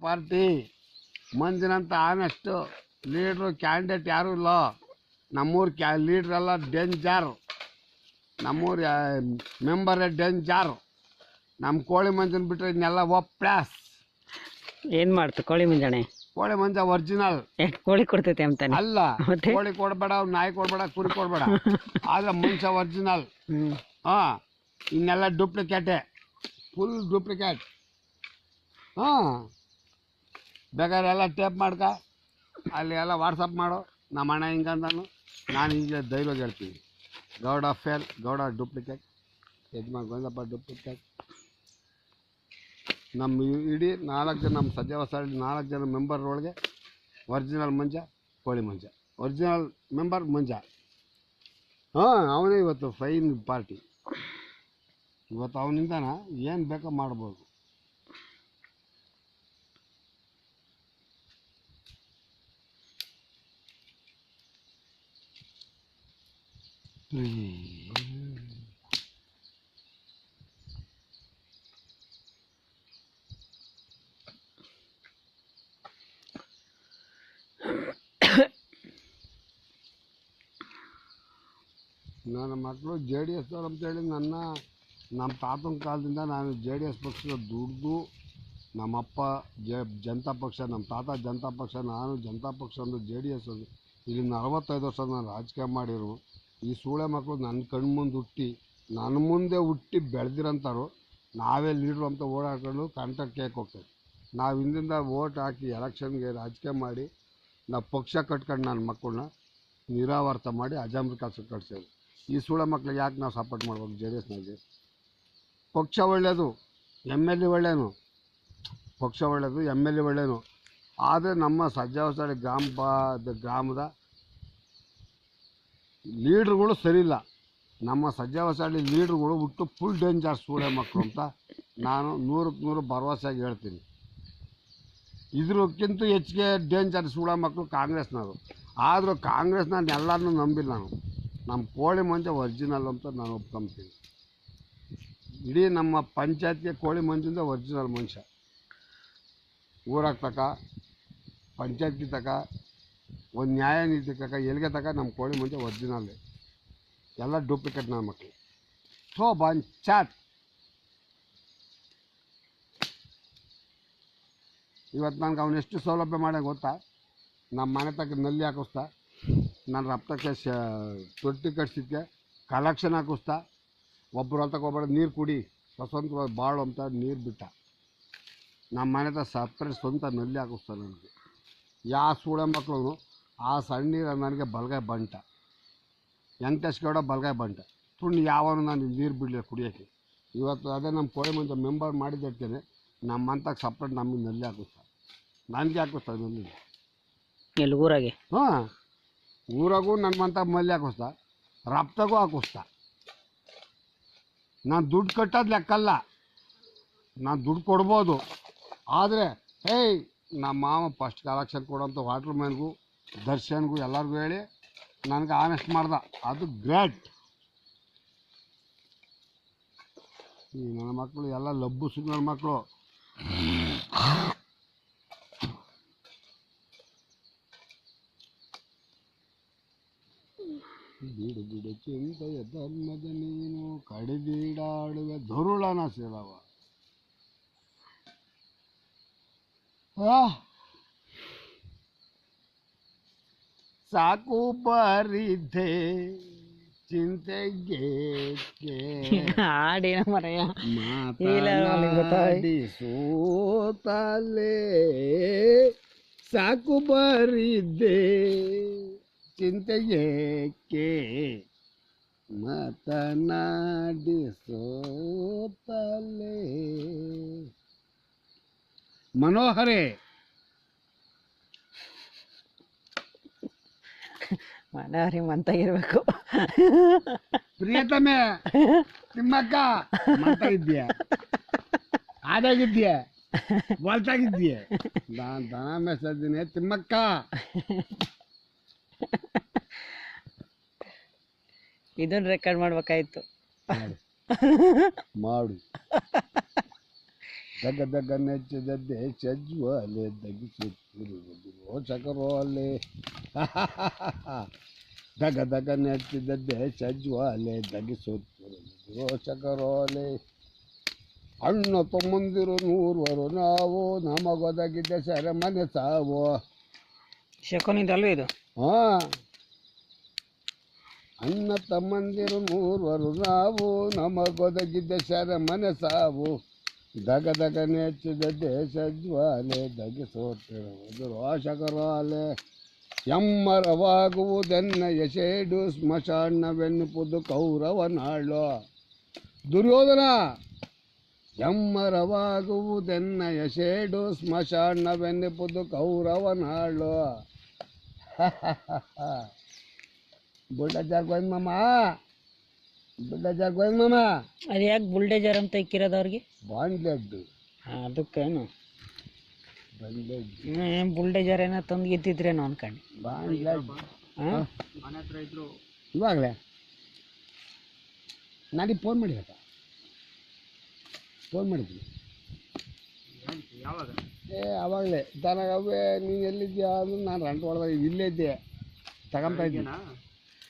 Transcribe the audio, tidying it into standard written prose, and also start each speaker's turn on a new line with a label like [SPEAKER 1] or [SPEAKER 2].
[SPEAKER 1] Party ಮಂಜಿನಂತ honest ಲೀಡ್ರು candidate ಯಾರೂ ಇಲ್ಲ. ನಮ್ಮೂರು ಲೀಡ್ರೆಲ್ಲ ಡೇಂಜರ್, ನಮ್ಮೂರು ಮೆಂಬರೇ ಡೇಂಜರ್. ನಮ್ಮ ಕೋಳಿ ಮಂಜನ್ ಬಿಟ್ಟರೆ ಇನ್ನೆಲ್ಲ ಒಪ್ಲಾಸ್.
[SPEAKER 2] ಏನು ಮಾಡ್ತು ಕೋಳಿ ಮುಂಜಾನೆ?
[SPEAKER 1] ಕೋಳಿ ಮಂಜ ಒರಿಜಿನಲ್.
[SPEAKER 2] ಕೋಳಿ ಕೊಡ್ತೈತೆ ಅಂತಾನೆ?
[SPEAKER 1] ಅಲ್ಲ, ಕೋಳಿ ಕೊಡಬೇಡ, ನಾಯಿ ಕೊಡಬೇಡ, ಕುರಿ ಕೊಡಬೇಡ, ಆದ್ರೆ ಮನುಷ್ಯ ಒರಿಜಿನಲ್. ಹಾಂ, ಇನ್ನೆಲ್ಲ ಡೂಪ್ಲಿಕೇಟೇ, ಫುಲ್ ಡೂಪ್ಲಿಕೇಟ್. ಹಾಂ, ಬೇಕಾದ್ರೆ ಎಲ್ಲ ಟೇಪ್ ಮಾಡ್ಕ, ಅಲ್ಲಿ ಎಲ್ಲ ವಾಟ್ಸಪ್ ಮಾಡು. ನಮ್ಮ ಅಣ್ಣ ಹಿಂಗಂದನು, ನಾನು ಈಗ ಧೈರ್ಯ ಹೇಳ್ತೀನಿ. ಗೌಡ ಫೇಲ್, ಗೌಡ ಡೂಪ್ಲಿಕೇಟ್, ಯಜಮಾನ್ ಗೋವಿಂದಪ್ಪ ಡೂಪ್ಲಿಕೇಟ್. ನಮ್ಮ ಇಡೀ 4 ಜನ, ನಮ್ಮ ಸಜ್ಜಾವಸಹಳ್ಳಿ 4 ಜನ ಮೆಂಬರ್ ಒಳಗೆ ಒರಿಜಿನಲ್ ಮಂಜ ಕೋಳಿ ಮಂಜ, ಒರಿಜಿನಲ್ ಮೆಂಬರ್ ಮಂಜ. ಹಾಂ, ಅವನೇ ಇವತ್ತು ಫೈನ್ ಪಾರ್ಟಿ. ಇವತ್ತು ಅವನಿಂದನ ಏನು ಬೇಕೋ ಮಾಡ್ಬೋದು. ನನ್ನ ಮಕ್ಕಳು JDS ಅವ್ರು ಅಂತೇಳಿ ನಮ್ಮ ತಾತನ ಕಾಲದಿಂದ ನಾನು JDS ಪಕ್ಷದ ದುಡ್ದು, ನಮ್ಮಪ್ಪ ಜನತಾ ಪಕ್ಷ, ನಮ್ಮ ತಾತ ಜನತಾ ಪಕ್ಷ, ನಾನು ಜನತಾ ಪಕ್ಷ ಅಂದ್ರೆ JDS ಅದು. ಇಲ್ಲಿ 45 ವರ್ಷ ನಾನು ರಾಜಕೀಯ ಮಾಡಿರು. ಈ ಸೂಳೆ ಮಕ್ಕಳು ನನ್ನ ಕಣ್ಣು ಮುಂದೆ ಹುಟ್ಟಿ, ನನ್ನ ಮುಂದೆ ಹುಟ್ಟಿ ಬೆಳೆದಿರಂತಾರು. ನಾವೇ ಲೀಡ್ರು ಅಂತ ಓಡಾಡ್ಕೊಂಡು ಕಾಂಟ್ರಾಕ್ಟ್ ಕೇಕ್ ಹೋಗ್ತೇವೆ. ನಾವು ಹಿಂದಿಂದ ಓಟ್ ಹಾಕಿ ಎಲೆಕ್ಷನ್ಗೆ ರಾಜಕೀಯ ಮಾಡಿ ನಾವು ಪಕ್ಷ ಕಟ್ಕೊಂಡು ನನ್ನ ಮಕ್ಕಳನ್ನ ನಿರಾವರ್ತ ಮಾಡಿ ಅಜಾಮ್ರಿಕಾಸ ಕಟ್ಸೇವೆ. ಈ ಸೂಳೆ ಮಕ್ಳಿಗೆ ಯಾಕೆ ನಾವು ಸಪೋರ್ಟ್ ಮಾಡ್ಬೇಕು? JDSನಾಗೆ ಪಕ್ಷ ಒಳ್ಳೆಯದು, MLA ಒಳ್ಳೆಯನು, ಪಕ್ಷ ಒಳ್ಳೆಯದು, MLA ಒಳ್ಳೆಯನು. ಆದರೆ ನಮ್ಮ ಸಜ್ಜಾವಸಹಳ್ಳಿ ಗ್ರಾಮದ ಲೀಡ್ರುಗಳು ಸರಿಯಿಲ್ಲ. ನಮ್ಮ ಸಜ್ಜಾವಸಹಳ್ಳಿ ಲೀಡ್ರುಗಳು ಹುಟ್ಟು ಫುಲ್ ಡೇಂಜರ್ ಸೂಳೆ ಮಕ್ಕಳು ಅಂತ ನಾನು 100ಕ್ಕೆ 100 ಭರವಸೆಯಾಗಿ ಹೇಳ್ತೀನಿ. ಇದ್ರಕ್ಕಿಂತ ಹೆಚ್ಚಿಗೆ ಡೇಂಜರ್ ಸೂಳೆ ಮಕ್ಕಳು ಕಾಂಗ್ರೆಸ್ನವರು. ಆದರೂ ಕಾಂಗ್ರೆಸ್ನ ಎಲ್ಲರನ್ನೂ ನಂಬಿಲ್ಲ ನಾನು. ನಮ್ಮ ಕೋಳಿ ಮಂಜ ಒರಿಜಿನಲ್ ಅಂತ ನಾನು ಒಪ್ಕೊಂತೀನಿ. ಇಡೀ ನಮ್ಮ ಪಂಚಾಯತ್ಗೆ ಕೋಳಿ ಮಂಜಿಂದ ಒರಿಜಿನಲ್ ಮನುಷ್ಯ. ಊರಾಗ ತಕ, ಪಂಚಾಯತ್ಗೆ ತಕ, ಒಂದು ನ್ಯಾಯ ನೀತಿ ತಕ, ಎಲ್ಲಿಗೆ ತಕ ನಮ್ಮ ಕೋಳಿ ಮಂಜ ಒರಿಜಿನಲ್ಲೇ. ಎಲ್ಲ ಡೂಪ್ಲಿಕೇಟ್ ನನ್ನ ಮಕ್ಕಳು. ಸೊ ಬಂಚಾತ್ ಇವತ್ತು ನನಗೆ ಅವನೆಷ್ಟು ಸೌಲಭ್ಯ ಮಾಡ್ಯಾನ ಗೊತ್ತಾ? ನಮ್ಮ ಮನೆ ತಕ್ಕ ನಲ್ಲಿ ಹಾಕಿಸ್ತಾ, ನನ್ನ ರಕ್ತಕ್ಕೆ ತೊಟ್ಟಿ ಕಟ್ಸಿದ್ಕೆ ಕಲೆಕ್ಷನ್ ಹಾಕಿಸ್ತಾ, ಒಬ್ಬರು ಅಂತ ಒಬ್ಬರು ನೀರು ಕುಡಿ ಸ್ವತಂತ್ರವಾಗಿ ಬಾಳು ಅಂತ ನೀರು ಬಿಟ್ಟ. ನಮ್ಮ ಮನೆ ಸಪ್ರೇಟ್ ಸ್ವಂತ ನಲ್ಲಿ ಹಾಕಿಸ್ತಾರೆ ನನಗೆ. ಯಾವ ಸೂಳೆ ಮಕ್ಕಳು ಆ ಸಣ್ಣ ನೀರು ನನಗೆ ಬಲಗಾಯ ಬಂಟ, ವೆಂಕಟೇಶ್ ಗೌಡ ಬಲಗಾಯ ಬಂಟ. ಸುಳ್ಳು ಯಾವನು ನಾನು ನೀರು ಬಿಡಲಿಲ್ಲ ಕುಡಿಯೋಕ್ಕೆ. ಇವತ್ತು ಅದೇ ನಮ್ಮ ಕೋಳಿ ಮಂಜ ಮೆಂಬರ್ ಮಾಡಿದಿರ್ತೇನೆ. ನಮ್ಮಂತಾಗ ಸಪ್ರೇಟ್ ನಮಗೆ ನಲ್ಲಿ ಹಾಕಿಸ್ತಾರೆ, ನನಗೆ ಹಾಕಿಸ್ತಾರೆ ನಲ್ಲಿ.
[SPEAKER 2] ಎಲ್ಲಿ ಊರಾಗೆ?
[SPEAKER 1] ಹಾಂ, ಊರಾಗೂ ನನ್ನಂತ ಮಲ್ಲಿ ಹಾಕಿಸ್ತಾ, ರಫ್ತಾಗೂ ಹಾಕಿಸ್ತಾ. ನಾನು ದುಡ್ಡು ಕಟ್ಟೋದು ಲೆಕ್ಕಲ್ಲ, ನಾನು ದುಡ್ಡು ಕೊಡ್ಬೋದು. ಆದರೆ ನಮ್ಮ ಮಾವ ಫಸ್ಟ್ ಕಲೆಕ್ಷನ್ ಕೊಡೋಂಥ ವಾಟ್ರ್ ಮ್ಯಾನ್ಗೂ ದರ್ಶನ್ಗೂ ಎಲ್ಲರಿಗೂ ಹೇಳಿ ನನಗೆ ಆನೆಸ್ಟ್ ಮಾಡ್ದ. ಅದು ಗ್ರೇಟ್. ಈ ನನ್ನ ಮಕ್ಕಳು ಎಲ್ಲ ಲಬ್ಬು ಸುಂದರ ಮಕ್ಕಳು. ಬಿಡು ಬಿಡು ಚಿಂತೆಯ ಧರ್ಮದ ನೀನು ಕಡಿದೀಡಾಡುವೆ ಧರುಳನ ಸೇರವ. ಸಾಕು ಬರಿದ್ದೆ ಚಿಂತೆಗೆ
[SPEAKER 2] ಹಾಡಿನ ಮರೆಯ
[SPEAKER 1] ಮಾತಾಡಿ ಸೋತಲೆ. ಸಾಕು ಬರಿದ್ದೆ ಚಿಂತೆಯೇಕೆ ಮಾತನಾಡಿ ಸೋತಲೆ. ಮನೋಹರೇ
[SPEAKER 2] ಮನೋಹರಿ ಮಂತಾಗಿರ್ಬೇಕು.
[SPEAKER 1] ಪ್ರಿಯತಮೆ ತಿಮ್ಮಕ್ಕ ಮಂತ ಇದ್ದೀಯ, ಆದಾಗಿದ್ದೀಯ, ಹೊಲ್ತಾಗಿದ್ದೀಯ. ನಾನು ದನ ಮೇಯಿಸ್ತಿದ್ದೀನಿ ತಿಮ್ಮಕ್ಕ.
[SPEAKER 2] ಇದನ್ನ ರೆಕಾರ್ಡ್ ಮಾಡ್ಬೇಕಾಯ್ತು.
[SPEAKER 1] ಮಾಡು. ದಗ ದಗ ನೆಚ್ಚಿದದ್ದೇ ಸಜ್ವಾಲೆ ದಗಿಸುತ್ತಿರುವುದು ರೋಚಕರೋಲೆ ದಗ ದಗ ನೆಚ್ಚಿದದ್ದೇ ಸಜ್ವಾಲೆ ದಗಿಸುತ್ತಿರುವುದು ರೋಚಕರೋಲೆ ಅಣ್ಣ ತಮ್ಮಂದಿರು ನೂರ್ವರು ನಾವು ನಮಗೊದಗಿದ್ದ ಸೆರೆಮನೆ ಸಾವು.
[SPEAKER 2] ಶಕುನಿದಲ್ವ ಇದು?
[SPEAKER 1] ಹಾಂ, ಅಣ್ಣ ತಮ್ಮಂದಿರು ಮೂರ್ವರು ನಾವು ನಮಗೊದಗಿದ್ದ ಸೆರೆಮನೆ ಸಾವು. ದಗ ದಗ ನೆಚ್ಚಿದದ್ದೇ ಸಜ್ವಾಲೆ ದಗಿಸುತ್ತಿರುವುದು ರೋಷಕರಾಲೆ. ಎಮ್ಮರವಾಗುವುದೆನ್ನಯ ಶೇಡು ಸ್ಮಶಾನವೆನ್ನುವುದು ಕೌರವನಾಳು. ದುರ್ಯೋಧನ, ಎಮ್ಮರವಾಗುವುದೆನ್ನಯ ಶೇಡು ಸ್ಮಶಾನವೆನ್ನುವುದು ಕೌರವನಾಳು. ಬುಲ್ಡೇಜರ್ ಗೋವಿಂದ ಮಾಮ, ಬುಲ್ಡೇಜರ್ ಗೋವಿಂದ ಮಾಮ.
[SPEAKER 2] ಅದು ಯಾಕೆ ಬುಲ್ಡೇಜರ್ ಅಂತ ಇಕ್ಕಿರೋದು ಅವ್ರಿಗೆ?
[SPEAKER 1] ಬಾಂಡ್ಲೆಡ್
[SPEAKER 2] ಅದಕ್ಕೇನು
[SPEAKER 1] ಬಾಂಡ್ಲೆಡ್
[SPEAKER 2] ಬುಲ್ಡೇಜರ್ ಏನೋ ತಂದು ಗೆದ್ದಿದ್ರೇನೋ ಅನ್ಕಂಡು.
[SPEAKER 1] ಬಾಂಡ್ಲೆಡ್
[SPEAKER 2] ಹಾಂ,
[SPEAKER 1] ಇವಾಗಲೇ ನನಗೆ ಫೋನ್ ಮಾಡಿದಪ್ಪ, ಫೋನ್ ಮಾಡಿದ್ವಿ. ಆವಾಗಲೇ ನನಗವೇ ನೀನು ಎಲ್ಲಿದ್ಯಾ ಅಂದ್ರೆ ನಾನು ರಂಟ್ ಹೊಡೆದಾಗ ಇಲ್ಲೇ ಇದ್ದೆ, ತಗೊಂತ ಇದ್ದೀನಿ.